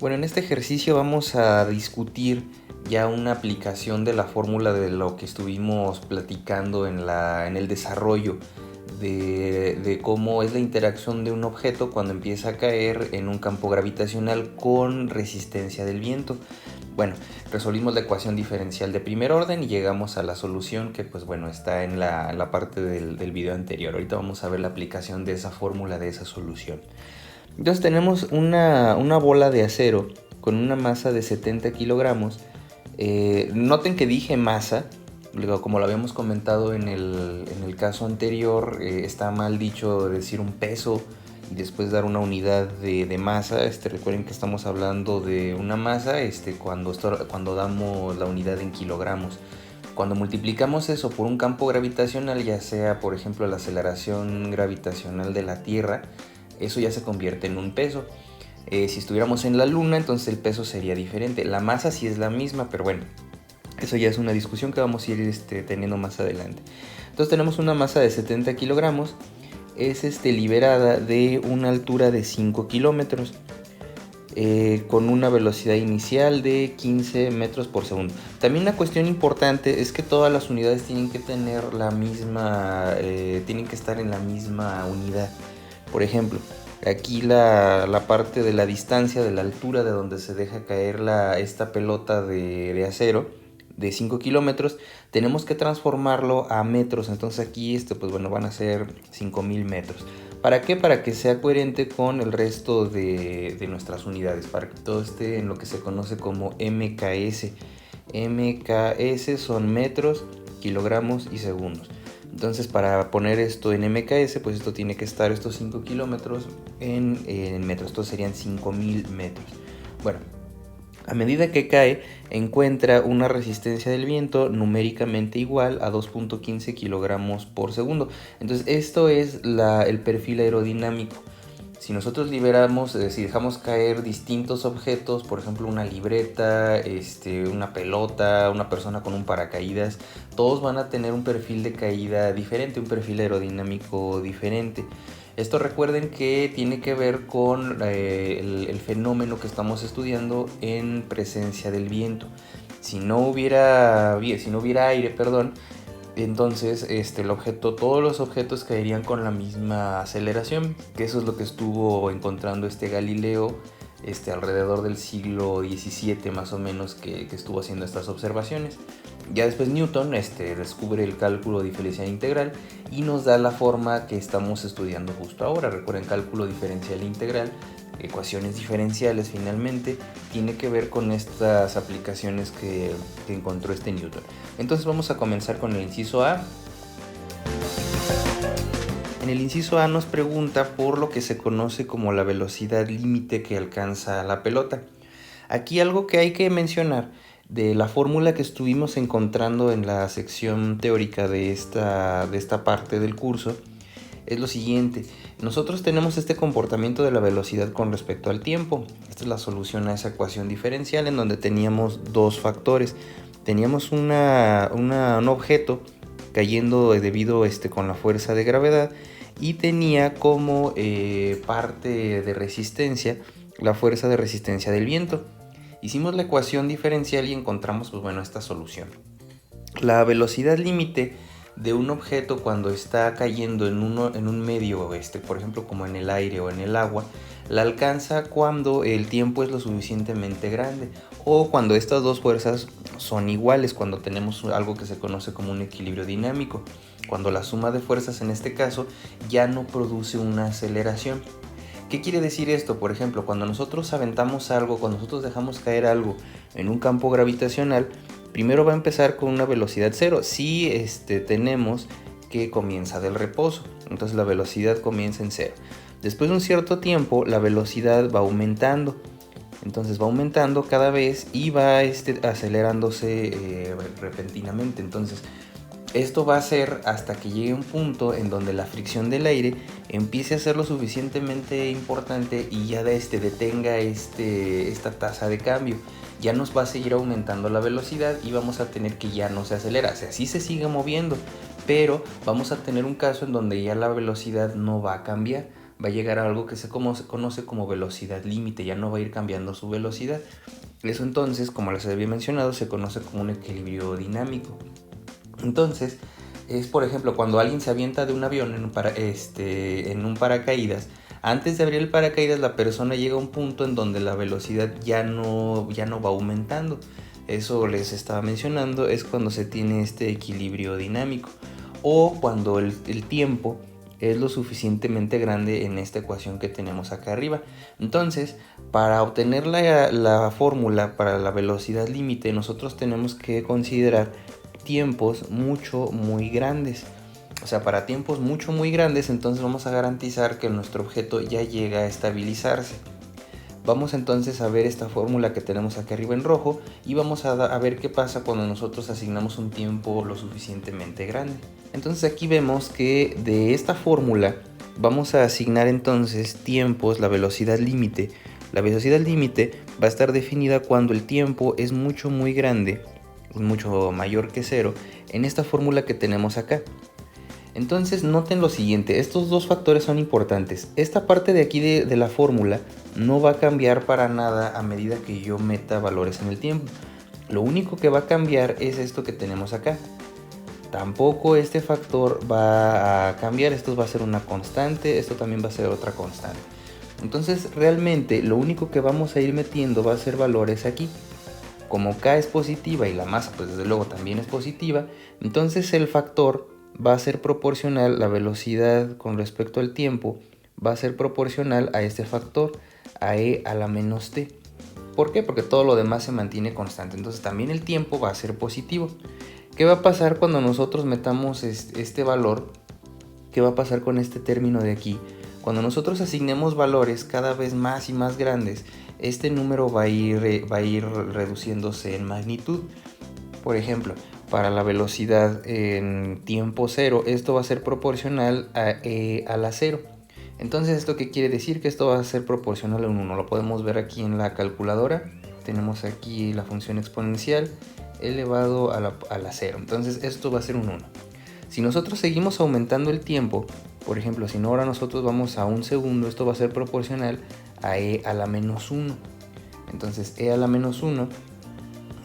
Bueno, en este ejercicio vamos a discutir ya una aplicación de la fórmula de lo que estuvimos platicando en el desarrollo de cómo es la interacción de un objeto cuando empieza a caer en un campo gravitacional con resistencia del viento. Bueno, resolvimos la ecuación diferencial de primer orden y llegamos a la solución que pues bueno está en la parte del video anterior. Ahorita vamos a ver la aplicación de esa fórmula, de esa solución. Entonces tenemos una bola de acero con una masa de 70 kilogramos. Noten que dije masa, como lo habíamos comentado en el caso anterior, está mal dicho decir un peso y después dar una unidad de masa. Recuerden que estamos hablando de una masa cuando damos la unidad en kilogramos. Cuando multiplicamos eso por un campo gravitacional, ya sea por ejemplo la aceleración gravitacional de la Tierra, eso ya se convierte en un peso. Si estuviéramos en la luna, entonces el peso sería diferente. La masa sí es la misma, pero bueno, eso ya es una discusión que vamos a ir teniendo más adelante. Entonces tenemos una masa de 70 kilogramos, es liberada de una altura de 5 kilómetros, con una velocidad inicial de 15 metros por segundo. También una cuestión importante es que todas las unidades tienen que tener la misma, tienen que estar en la misma unidad. Por ejemplo, aquí la parte de la distancia, de la altura de donde se deja caer esta pelota de acero de 5 kilómetros, tenemos que transformarlo a metros. Entonces aquí pues bueno, van a ser 5000 metros. ¿Para qué? Para que sea coherente con el resto de nuestras unidades, para que todo esté en lo que se conoce como MKS. MKS son metros, kilogramos y segundos. Entonces para poner esto en MKS, pues esto tiene que estar, estos 5 kilómetros en metros. Estos serían 5000 metros. Bueno, a medida que cae, encuentra una resistencia del viento numéricamente igual a 2.15 kilogramos por segundo. Entonces esto es el perfil aerodinámico. Si nosotros liberamos, es decir, dejamos caer distintos objetos, por ejemplo una libreta, una pelota, una persona con un paracaídas, todos van a tener un perfil de caída diferente, un perfil aerodinámico diferente. Esto recuerden que tiene que ver con el fenómeno que estamos estudiando en presencia del viento. Si no hubiera aire, perdón, entonces todos los objetos caerían con la misma aceleración, que eso es lo que estuvo encontrando Galileo alrededor del siglo XVII más o menos, que estuvo haciendo estas observaciones. Ya después Newton descubre el cálculo diferencial integral y nos da la forma que estamos estudiando justo ahora. Recuerden, cálculo diferencial integral, ecuaciones diferenciales, finalmente tiene que ver con estas aplicaciones que encontró Newton. Entonces vamos a comenzar con el inciso A. En el inciso A nos pregunta por lo que se conoce como la velocidad límite que alcanza la pelota. Aquí algo que hay que mencionar de la fórmula que estuvimos encontrando en la sección teórica de esta parte del curso es lo siguiente. Nosotros tenemos este comportamiento de la velocidad con respecto al tiempo. Esta es la solución a esa ecuación diferencial, en donde teníamos dos factores. Teníamos un objeto cayendo debido con la fuerza de gravedad, y tenía como parte de resistencia la fuerza de resistencia del viento. Hicimos la ecuación diferencial y encontramos pues bueno esta solución. La velocidad límite de un objeto cuando está cayendo en un medio, por ejemplo como en el aire o en el agua, la alcanza cuando el tiempo es lo suficientemente grande, o cuando estas dos fuerzas son iguales, cuando tenemos algo que se conoce como un equilibrio dinámico, cuando la suma de fuerzas en este caso ya no produce una aceleración. ¿Qué quiere decir esto? Por ejemplo, cuando nosotros aventamos algo, cuando nosotros dejamos caer algo en un campo gravitacional, primero va a empezar con una velocidad cero. Si tenemos que comienza del reposo, entonces la velocidad comienza en cero. Después de un cierto tiempo, la velocidad va aumentando. Entonces va aumentando cada vez y va acelerándose repentinamente. Entonces esto va a ser hasta que llegue un punto en donde la fricción del aire empiece a ser lo suficientemente importante y ya detenga esta tasa de cambio. Ya nos va a seguir aumentando la velocidad y vamos a tener que ya no se acelera. O sea, sí se sigue moviendo, pero vamos a tener un caso en donde ya la velocidad no va a cambiar. va a llegar a algo que se conoce como velocidad límite, ya no va a ir cambiando su velocidad. Eso entonces, como les había mencionado, se conoce como un equilibrio dinámico. Entonces, es por ejemplo cuando alguien se avienta de un avión en un paracaídas. Antes de abrir el paracaídas, la persona llega a un punto en donde la velocidad ya no va aumentando. Eso les estaba mencionando, es cuando se tiene este equilibrio dinámico. O cuando el tiempo es lo suficientemente grande en esta ecuación que tenemos acá arriba. Entonces, para obtener la fórmula para la velocidad límite, nosotros tenemos que considerar tiempos muy grandes. O sea, para tiempos muy grandes, entonces vamos a garantizar que nuestro objeto ya llega a estabilizarse. Vamos entonces a ver esta fórmula que tenemos aquí arriba en rojo y vamos a ver qué pasa cuando nosotros asignamos un tiempo lo suficientemente grande. Entonces aquí vemos que de esta fórmula vamos a asignar entonces tiempos, la velocidad límite. La velocidad límite va a estar definida cuando el tiempo es muy grande, mucho mayor que cero, en esta fórmula que tenemos acá. Entonces noten lo siguiente, estos dos factores son importantes. Esta parte de aquí de la fórmula no va a cambiar para nada a medida que yo meta valores en el tiempo. Lo único que va a cambiar es esto que tenemos acá. Tampoco este factor va a cambiar, esto va a ser una constante, esto también va a ser otra constante. Entonces realmente lo único que vamos a ir metiendo va a ser valores aquí. Como K es positiva y la masa pues desde luego también es positiva, entonces el factor va a ser proporcional, la velocidad con respecto al tiempo va a ser proporcional a este factor, a e a la menos t. ¿Por qué? Porque todo lo demás se mantiene constante, entonces también el tiempo va a ser positivo. ¿Qué va a pasar cuando nosotros metamos este valor? ¿Qué va a pasar con este término de aquí? Cuando nosotros asignemos valores cada vez más y más grandes, este número va a ir reduciéndose en magnitud. Por ejemplo, para la velocidad en tiempo cero, esto va a ser proporcional a la cero. Entonces, ¿esto qué quiere decir? Que esto va a ser proporcional a un 1. Lo podemos ver aquí en la calculadora. Tenemos aquí la función exponencial elevado a la 0. Entonces, esto va a ser un 1. Si nosotros seguimos aumentando el tiempo, por ejemplo, si ahora nosotros vamos a un segundo, esto va a ser proporcional a e a la menos 1. Entonces, e a la menos 1,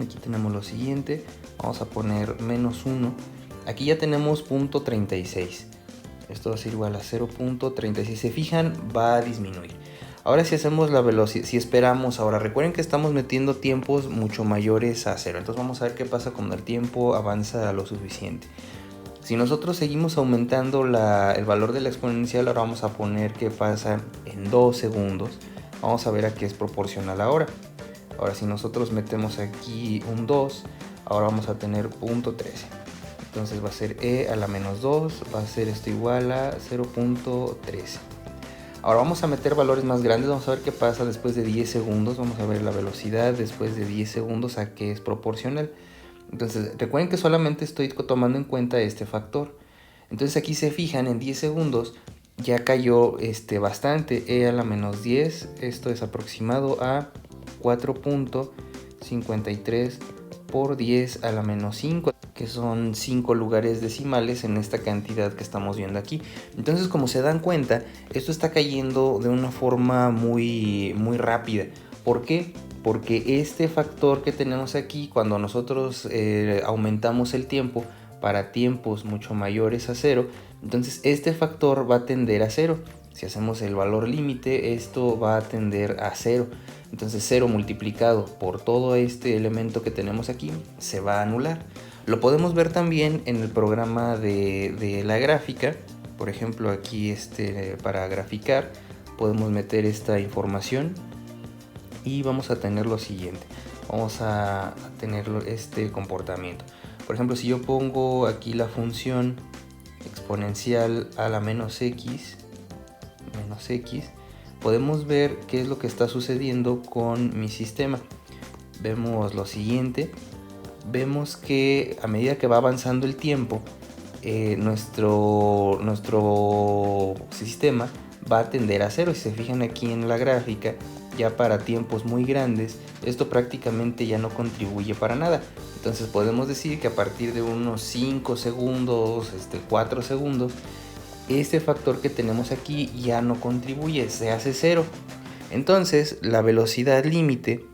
aquí tenemos lo siguiente, vamos a poner menos 1. Aquí ya tenemos punto 36. Esto va a ser igual a 0.36. Se fijan, va a disminuir. Ahora si hacemos la velocidad, si esperamos ahora, recuerden que estamos metiendo tiempos mucho mayores a 0. Entonces vamos a ver qué pasa cuando el tiempo avanza lo suficiente. Si nosotros seguimos aumentando el valor de la exponencial, ahora vamos a poner qué pasa en 2 segundos. Vamos a ver a qué es proporcional ahora. Ahora si nosotros metemos aquí un 2, ahora vamos a tener punto 13. Entonces va a ser e a la menos 2, va a ser esto igual a 0.13. Ahora vamos a meter valores más grandes, vamos a ver qué pasa después de 10 segundos. Vamos a ver la velocidad después de 10 segundos a qué es proporcional. Entonces recuerden que solamente estoy tomando en cuenta este factor. Entonces aquí se fijan, en 10 segundos ya cayó bastante. E a la menos 10, esto es aproximado a 4.53 por 10 a la menos 5, que son 5 lugares decimales en esta cantidad que estamos viendo aquí. Entonces, como se dan cuenta, esto está cayendo de una forma muy rápida. ¿Por qué? Porque este factor que tenemos aquí, cuando nosotros aumentamos el tiempo para tiempos mucho mayores a 0, entonces este factor va a tender a 0. Si hacemos el valor límite, esto va a tender a 0. Entonces 0 multiplicado por todo este elemento que tenemos aquí se va a anular. Lo podemos ver también en el programa de la gráfica. Por ejemplo, aquí para graficar podemos meter esta información y vamos a tener lo siguiente. Vamos a tener este comportamiento. Por ejemplo, si yo pongo aquí la función exponencial a la menos x, podemos ver qué es lo que está sucediendo con mi sistema. Vemos lo siguiente. Vemos que a medida que va avanzando el tiempo, nuestro sistema va a tender a 0. Si se fijan aquí en la gráfica, ya para tiempos muy grandes, esto prácticamente ya no contribuye para nada. Entonces podemos decir que a partir de unos 5 segundos, 4 segundos, este factor que tenemos aquí ya no contribuye, se hace cero. Entonces la velocidad límite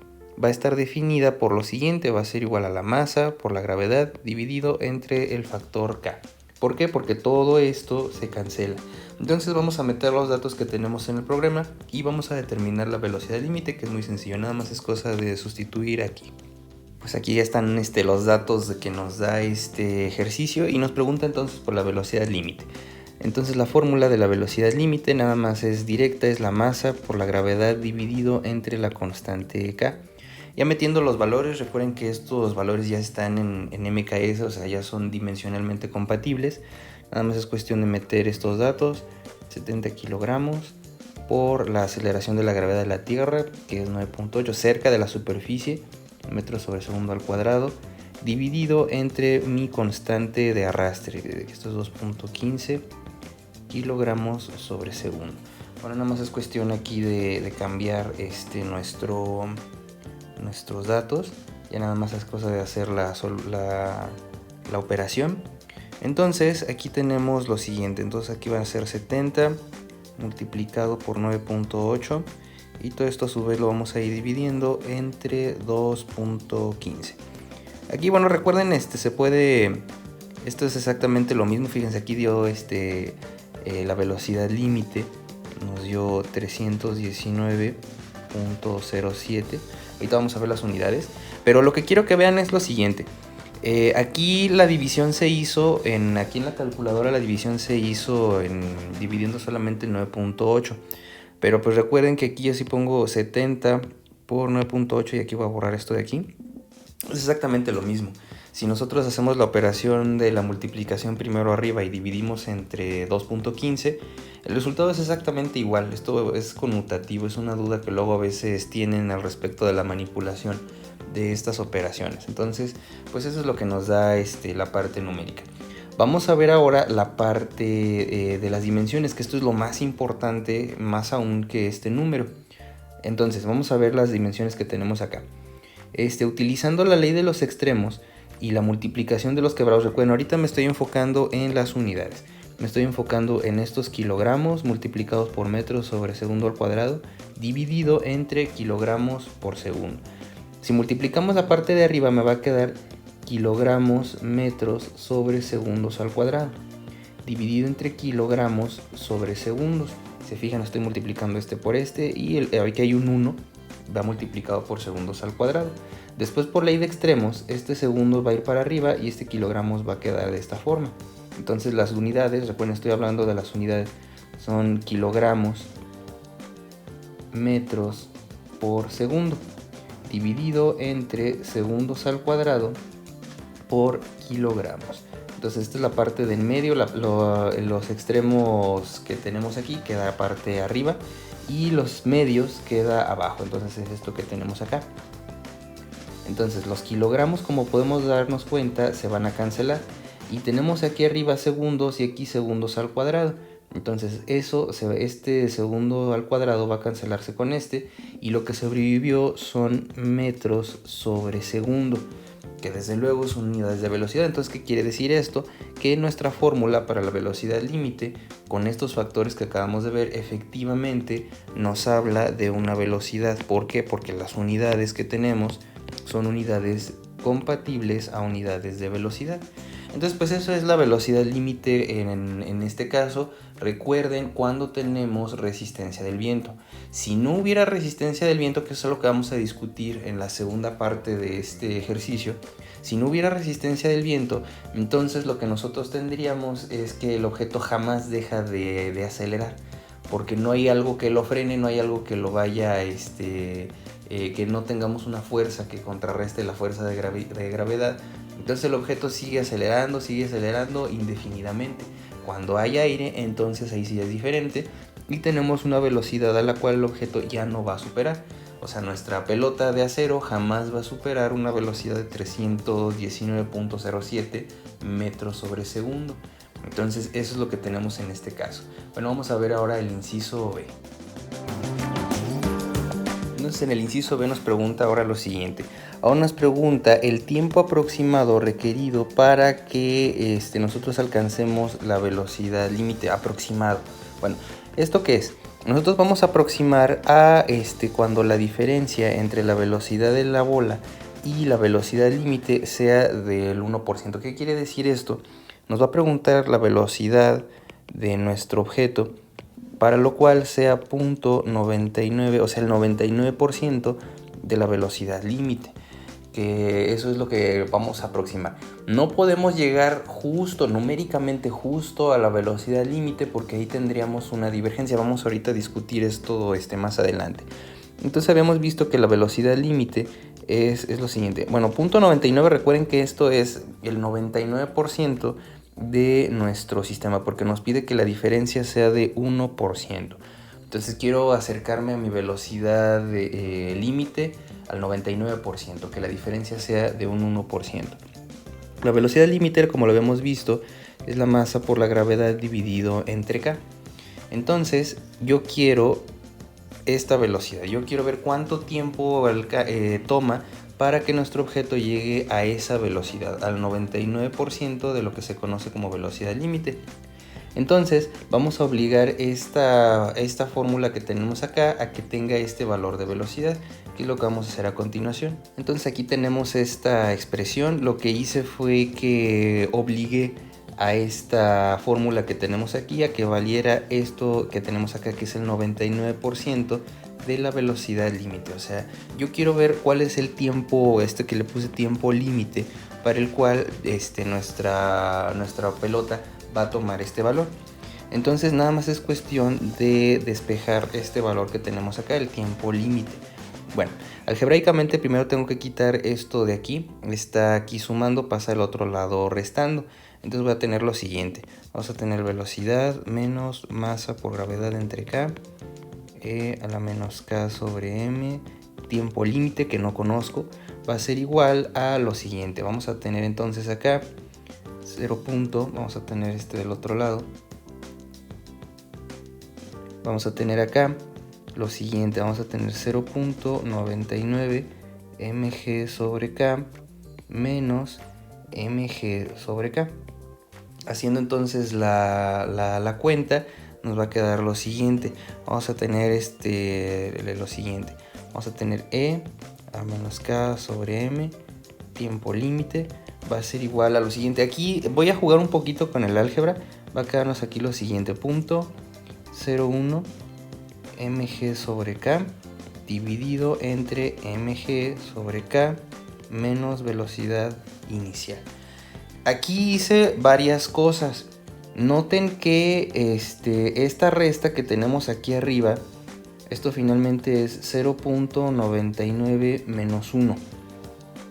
va a estar definida por lo siguiente, va a ser igual a la masa por la gravedad dividido entre el factor K. ¿Por qué? Porque todo esto se cancela. Entonces vamos a meter los datos que tenemos en el programa y vamos a determinar la velocidad límite, que es muy sencillo, nada más es cosa de sustituir aquí. Pues aquí ya están los datos de que nos da este ejercicio y nos pregunta entonces por la velocidad límite. Entonces la fórmula de la velocidad límite nada más es directa, es la masa por la gravedad dividido entre la constante K. Ya metiendo los valores, recuerden que estos valores ya están en MKS, o sea, ya son dimensionalmente compatibles. Nada más es cuestión de meter estos datos, 70 kilogramos por la aceleración de la gravedad de la Tierra, que es 9.8, cerca de la superficie, metros sobre segundo al cuadrado, dividido entre mi constante de arrastre, que esto es 2.15 kilogramos sobre segundo. Ahora nada más es cuestión aquí de cambiar nuestros datos, ya nada más es cosa de hacer la operación. Entonces aquí tenemos lo siguiente, entonces aquí va a ser 70 multiplicado por 9.8 y todo esto a su vez lo vamos a ir dividiendo entre 2.15. Aquí bueno, recuerden, esto es exactamente lo mismo, fíjense, aquí dio la velocidad límite, nos dio 319.07. Ahorita vamos a ver las unidades, pero lo que quiero que vean es lo siguiente. Aquí la división se hizo, aquí en la calculadora la división se hizo dividiendo solamente el 9.8. Pero pues recuerden que aquí yo sí pongo 70 por 9.8 y aquí voy a borrar esto de aquí. Es exactamente lo mismo. Si nosotros hacemos la operación de la multiplicación primero arriba y dividimos entre 2.15, el resultado es exactamente igual. Esto es conmutativo, es una duda que luego a veces tienen al respecto de la manipulación de estas operaciones. Entonces, pues eso es lo que nos da la parte numérica. Vamos a ver ahora la parte de las dimensiones, que esto es lo más importante, más aún que este número. Entonces, vamos a ver las dimensiones que tenemos acá. Utilizando la ley de los extremos y la multiplicación de los quebrados, recuerden, ahorita me estoy enfocando en las unidades. Me estoy enfocando en estos kilogramos multiplicados por metros sobre segundo al cuadrado, dividido entre kilogramos por segundo. Si multiplicamos la parte de arriba me va a quedar kilogramos metros sobre segundos al cuadrado, dividido entre kilogramos sobre segundos. Se fijan, estoy multiplicando por y aquí hay un 1, va multiplicado por segundos al cuadrado. Después, por ley de extremos, segundo va a ir para arriba y kilogramos va a quedar de esta forma. Entonces las unidades, recuerden, estoy hablando de las unidades, son kilogramos metros por segundo, dividido entre segundos al cuadrado por kilogramos. Entonces esta es la parte del medio, los extremos que tenemos aquí queda la parte arriba y los medios queda abajo. Entonces es esto que tenemos acá. Entonces los kilogramos, como podemos darnos cuenta, se van a cancelar y tenemos aquí arriba segundos y aquí segundos al cuadrado. Entonces segundo al cuadrado va a cancelarse con y lo que sobrevivió son metros sobre segundo, que desde luego son unidades de velocidad. Entonces, ¿qué quiere decir esto? Que nuestra fórmula para la velocidad límite, con estos factores que acabamos de ver, efectivamente nos habla de una velocidad. ¿Por qué? Porque las unidades que tenemos son unidades compatibles a unidades de velocidad. Entonces, pues eso es la velocidad límite en este caso. Recuerden, cuando tenemos resistencia del viento. Si no hubiera resistencia del viento, que es lo que vamos a discutir en la segunda parte de este ejercicio, si no hubiera resistencia del viento, entonces lo que nosotros tendríamos es que el objeto jamás deja de acelerar, porque no hay algo que lo frene, no hay algo que lo vaya, que no tengamos una fuerza que contrarreste la fuerza de gravedad. Entonces el objeto sigue acelerando indefinidamente. Cuando hay aire, entonces ahí sí es diferente y tenemos una velocidad a la cual el objeto ya no va a superar. O sea, nuestra pelota de acero jamás va a superar una velocidad de 319.07 metros sobre segundo. Entonces eso es lo que tenemos en este caso. Bueno, vamos a ver ahora el inciso B. Entonces en el inciso B nos pregunta ahora lo siguiente. Ahora nos pregunta el tiempo aproximado requerido para que nosotros alcancemos la velocidad límite aproximado. Bueno, ¿esto qué es? Nosotros vamos a aproximar a cuando la diferencia entre la velocidad de la bola y la velocidad límite sea del 1%. ¿Qué quiere decir esto? Nos va a preguntar la velocidad de nuestro objeto, para lo cual sea 0.99, o sea el 99% de la velocidad límite, que eso es lo que vamos a aproximar. No podemos llegar justo, numéricamente justo a la velocidad límite, porque ahí tendríamos una divergencia. Vamos ahorita a discutir esto más adelante. Entonces habíamos visto que la velocidad límite es lo siguiente. Bueno, 0.99, recuerden que esto es el 99% de nuestro sistema, porque nos pide que la diferencia sea de 1%. Entonces quiero acercarme a mi velocidad límite al 99%, que la diferencia sea de un 1%. La velocidad límite, como lo habíamos visto, es la masa por la gravedad dividido entre k. Entonces yo quiero esta velocidad, yo quiero ver cuánto tiempo toma para que nuestro objeto llegue a esa velocidad, al 99% de lo que se conoce como velocidad límite. Entonces vamos a obligar esta fórmula que tenemos acá a que tenga este valor de velocidad, que es lo que vamos a hacer a continuación. Entonces aquí tenemos esta expresión. Lo que hice fue que obligué a esta fórmula que tenemos aquí a que valiera esto que tenemos acá, que es el 99% de la velocidad límite. O sea, yo quiero ver cuál es el tiempo, que le puse tiempo límite, para el cual nuestra pelota va a tomar este valor. Entonces nada más es cuestión de despejar este valor que tenemos acá, el tiempo límite. Bueno, algebraicamente primero tengo que quitar esto de aquí. Está aquí sumando, pasa al otro lado restando. Entonces voy a tener lo siguiente. Vamos a tener velocidad menos masa por gravedad entre k, a la menos k sobre m, tiempo límite que no conozco, va a ser igual a lo siguiente. Vamos a tener entonces acá 0. Vamos a tener del otro lado. Vamos a tener acá lo siguiente. Vamos a tener 0.99 mg sobre k menos mg sobre k. Haciendo entonces la cuenta, nos va a quedar lo siguiente. Vamos a tener lo siguiente. Vamos a tener e a menos k sobre m, tiempo límite, va a ser igual a lo siguiente. Aquí voy a jugar un poquito con el álgebra. Va a quedarnos aquí lo siguiente. 0.01 mg sobre k dividido entre mg sobre k menos velocidad inicial. Aquí hice varias cosas. Noten que esta resta que tenemos aquí arriba, esto finalmente es 0.99 menos 1.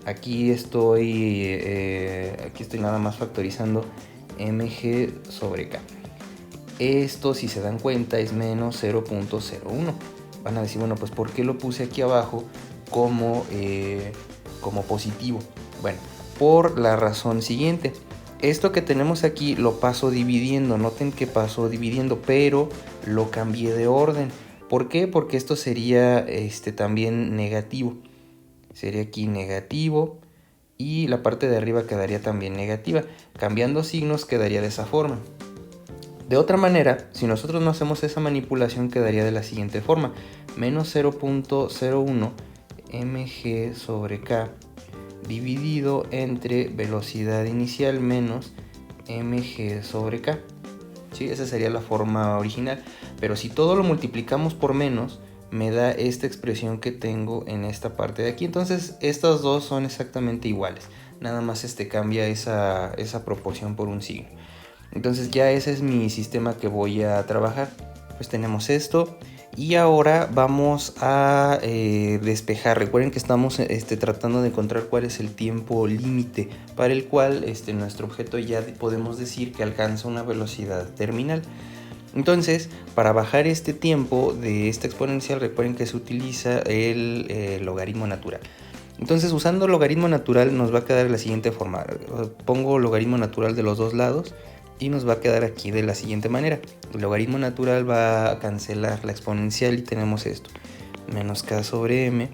Aquí estoy nada más factorizando mg sobre k. Esto, si se dan cuenta, es menos 0.01. Van a decir, bueno, pues ¿por qué lo puse aquí abajo como positivo? Bueno, por la razón siguiente. Esto que tenemos aquí lo paso dividiendo. Noten que paso dividiendo, pero lo cambié de orden. ¿Por qué? Porque esto sería también negativo. Sería aquí negativo y la parte de arriba quedaría también negativa. Cambiando signos quedaría de esa forma. De otra manera, si nosotros no hacemos esa manipulación, quedaría de la siguiente forma. Menos 0.01 mg sobre k dividido entre velocidad inicial menos mg sobre k. ¿Sí? Esa sería la forma original. Pero si todo lo multiplicamos por menos, me da esta expresión que tengo en esta parte de aquí. Entonces estas dos son exactamente iguales. Nada más cambia esa proporción por un signo. Entonces ya ese es mi sistema que voy a trabajar. Pues tenemos esto. Y ahora vamos a despejar. Recuerden que estamos tratando de encontrar cuál es el tiempo límite para el cual nuestro objeto ya podemos decir que alcanza una velocidad terminal. Entonces, para bajar este tiempo de esta exponencial, recuerden que se utiliza el logaritmo natural. Entonces, usando logaritmo natural nos va a quedar de la siguiente forma. Pongo logaritmo natural de los dos lados y nos va a quedar aquí de la siguiente manera. El logaritmo natural va a cancelar la exponencial y tenemos esto. menos k sobre m,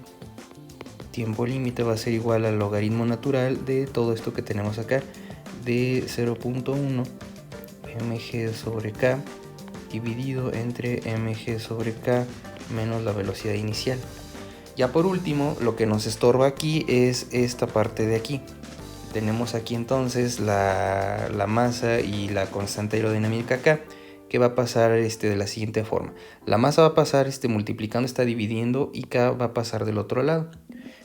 tiempo límite va a ser igual al logaritmo natural de todo esto que tenemos acá, de 0.1 mg sobre k dividido entre mg sobre k menos la velocidad inicial. Ya por último, lo que nos estorba aquí es esta parte de aquí. Tenemos aquí entonces la masa y la constante aerodinámica k, que va a pasar de la siguiente forma. La masa va a pasar multiplicando, está dividiendo, y k va a pasar del otro lado.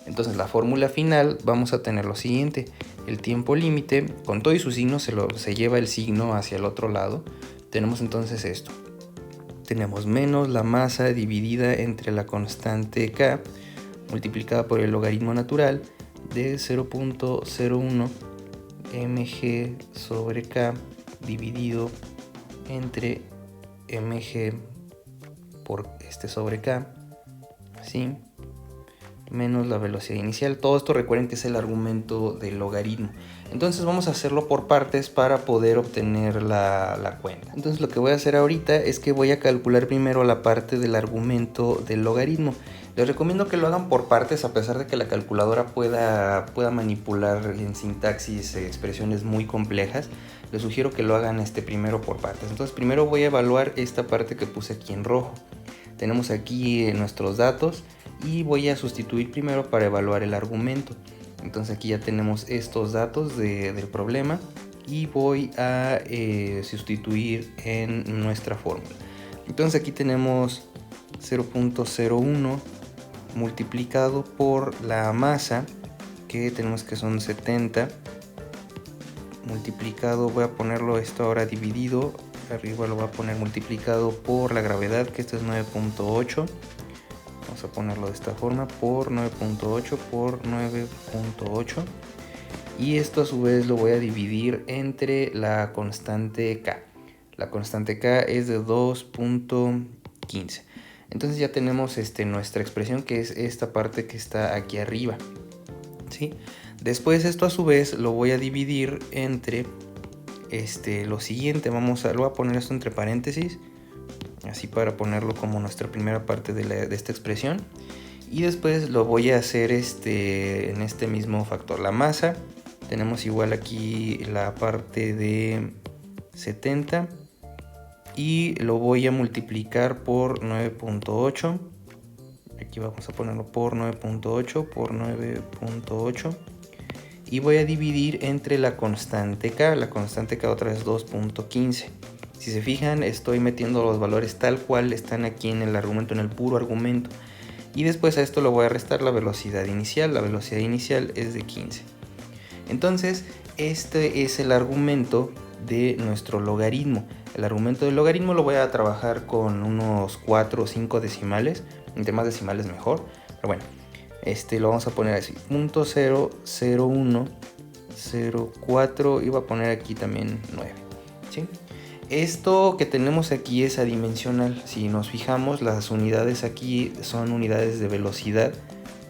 Entonces la fórmula final vamos a tener lo siguiente: el tiempo límite, con todo y su signo, se lleva el signo hacia el otro lado. Tenemos entonces esto. Tenemos menos la masa dividida entre la constante k multiplicada por el logaritmo natural de 0.01 mg sobre k dividido entre mg por sobre k, ¿sí? Menos la velocidad inicial. Todo esto recuerden que es el argumento del logaritmo. Entonces vamos a hacerlo por partes para poder obtener la cuenta. Entonces lo que voy a hacer ahorita es que voy a calcular primero la parte del argumento del logaritmo. Les recomiendo que lo hagan por partes, a pesar de que la calculadora pueda manipular en sintaxis expresiones muy complejas. Les sugiero que lo hagan primero por partes. Entonces primero voy a evaluar esta parte que puse aquí en rojo. Tenemos aquí nuestros datos y voy a sustituir primero para evaluar el argumento. Entonces aquí ya tenemos estos datos del problema y voy a sustituir en nuestra fórmula. Entonces aquí tenemos 0.01 multiplicado por la masa, que tenemos que son 70, multiplicado, voy a ponerlo esto ahora dividido, arriba lo voy a poner multiplicado por la gravedad, que esto es 9.8. Vamos a ponerlo de esta forma, por 9.8 por 9.8, y esto a su vez lo voy a dividir entre la constante k. La constante k es de 2.15. Entonces ya tenemos nuestra expresión, que es esta parte que está aquí arriba, ¿sí? Después esto a su vez lo voy a dividir entre lo siguiente. Lo voy a poner esto entre paréntesis, así para ponerlo como nuestra primera parte de esta expresión, y después lo voy a hacer en este mismo factor. La masa, tenemos igual aquí la parte de 70 y lo voy a multiplicar por 9.8. Aquí vamos a ponerlo por 9.8 por 9.8, y voy a dividir entre la constante k. La constante k otra vez 2.15. Si se fijan, estoy metiendo los valores tal cual están aquí en el argumento, en el puro argumento. Y después a esto le voy a restar la velocidad inicial. La velocidad inicial es de 15. Entonces, este es el argumento de nuestro logaritmo. El argumento del logaritmo lo voy a trabajar con unos 4 o 5 decimales. Entre más decimales mejor. Pero bueno, lo vamos a poner así: 0.00104, y voy a poner aquí también 9, ¿sí? Esto que tenemos aquí es adimensional. Si nos fijamos, las unidades aquí son unidades de velocidad.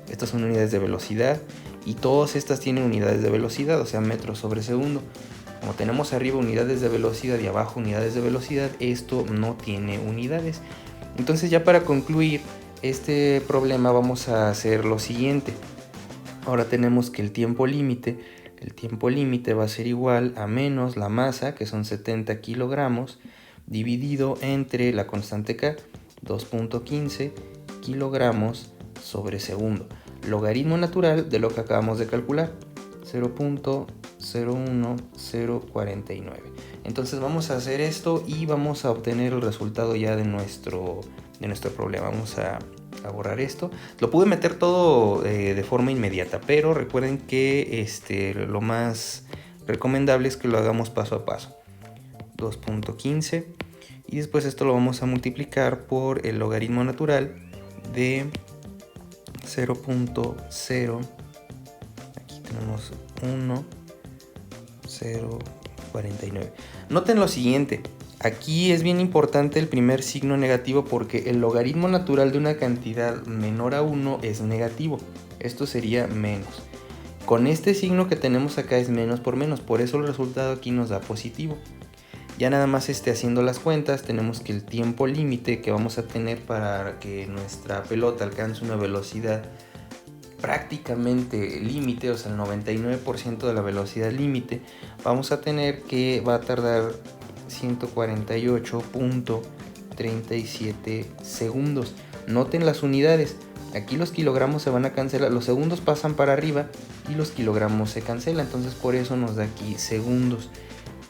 Estas son unidades de velocidad, y todas estas tienen unidades de velocidad, o sea, metros sobre segundo. Como tenemos arriba unidades de velocidad y abajo unidades de velocidad, esto no tiene unidades. Entonces, ya para concluir este problema, vamos a hacer lo siguiente. Ahora tenemos que el tiempo límite va a ser igual a menos la masa, que son 70 kilogramos, dividido entre la constante k, 2.15 kilogramos sobre segundo. Logaritmo natural de lo que acabamos de calcular, 0.01049. Entonces vamos a hacer esto y vamos a obtener el resultado ya de nuestro problema. Vamos a borrar esto. Lo pude meter todo de forma inmediata, pero recuerden que lo más recomendable es que lo hagamos paso a paso. 2.15, y después esto lo vamos a multiplicar por el logaritmo natural de 0.0, aquí tenemos 1,049. Noten lo siguiente: aquí es bien importante el primer signo negativo, porque el logaritmo natural de una cantidad menor a 1 es negativo. Esto sería menos. Con este signo que tenemos acá es menos por menos, por eso el resultado aquí nos da positivo. Ya nada más haciendo las cuentas, tenemos que el tiempo límite que vamos a tener para que nuestra pelota alcance una velocidad prácticamente límite, o sea el 99% de la velocidad límite, vamos a tener que va a tardar 148.37 segundos. Noten las unidades, aquí los kilogramos se van a cancelar, los segundos pasan para arriba y los kilogramos se cancelan, entonces por eso nos da aquí segundos.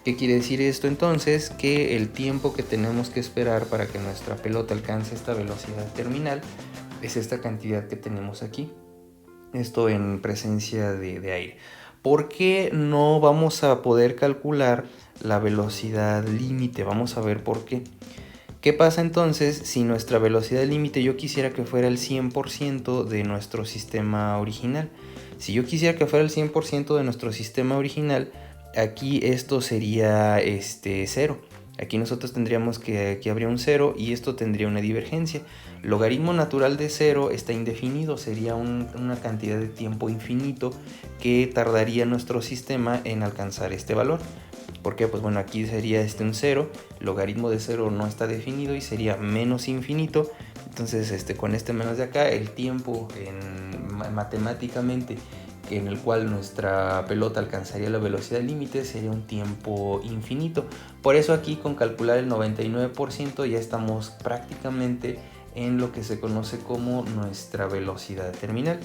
¿Qué quiere decir esto entonces? Que el tiempo que tenemos que esperar para que nuestra pelota alcance esta velocidad terminal es esta cantidad que tenemos aquí. Esto en presencia de aire. ¿Por qué no vamos a poder calcular la velocidad límite? Vamos a ver por qué. ¿Qué pasa entonces si nuestra velocidad límite yo quisiera que fuera el 100% de nuestro sistema original? Si yo quisiera que fuera el 100% de nuestro sistema original, aquí esto sería 0. Aquí nosotros tendríamos que aquí habría un 0 y esto tendría una divergencia. Logaritmo natural de 0 está indefinido, sería una cantidad de tiempo infinito que tardaría nuestro sistema en alcanzar este valor. ¿Por qué? Pues bueno, aquí sería un 0, logaritmo de 0 no está definido y sería menos infinito. Entonces con este menos de acá, el tiempo matemáticamente en el cual nuestra pelota alcanzaría la velocidad límite sería un tiempo infinito. Por eso aquí con calcular el 99% ya estamos prácticamente en lo que se conoce como nuestra velocidad terminal.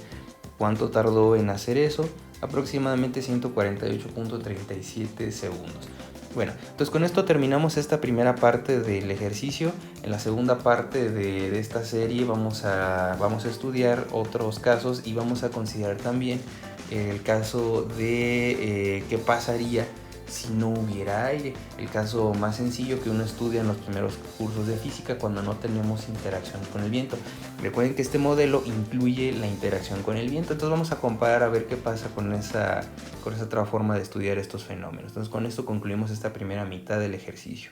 ¿Cuánto tardó en hacer eso? Aproximadamente 148.37 segundos. Bueno, entonces con esto terminamos esta primera parte del ejercicio. En la segunda parte de esta serie vamos a estudiar otros casos y vamos a considerar también el caso de qué pasaría si no hubiera aire. El caso más sencillo que uno estudia en los primeros cursos de física cuando no tenemos interacción con el viento. Recuerden que este modelo incluye la interacción con el viento, entonces vamos a comparar a ver qué pasa con esa otra forma de estudiar estos fenómenos. Entonces con esto concluimos esta primera mitad del ejercicio.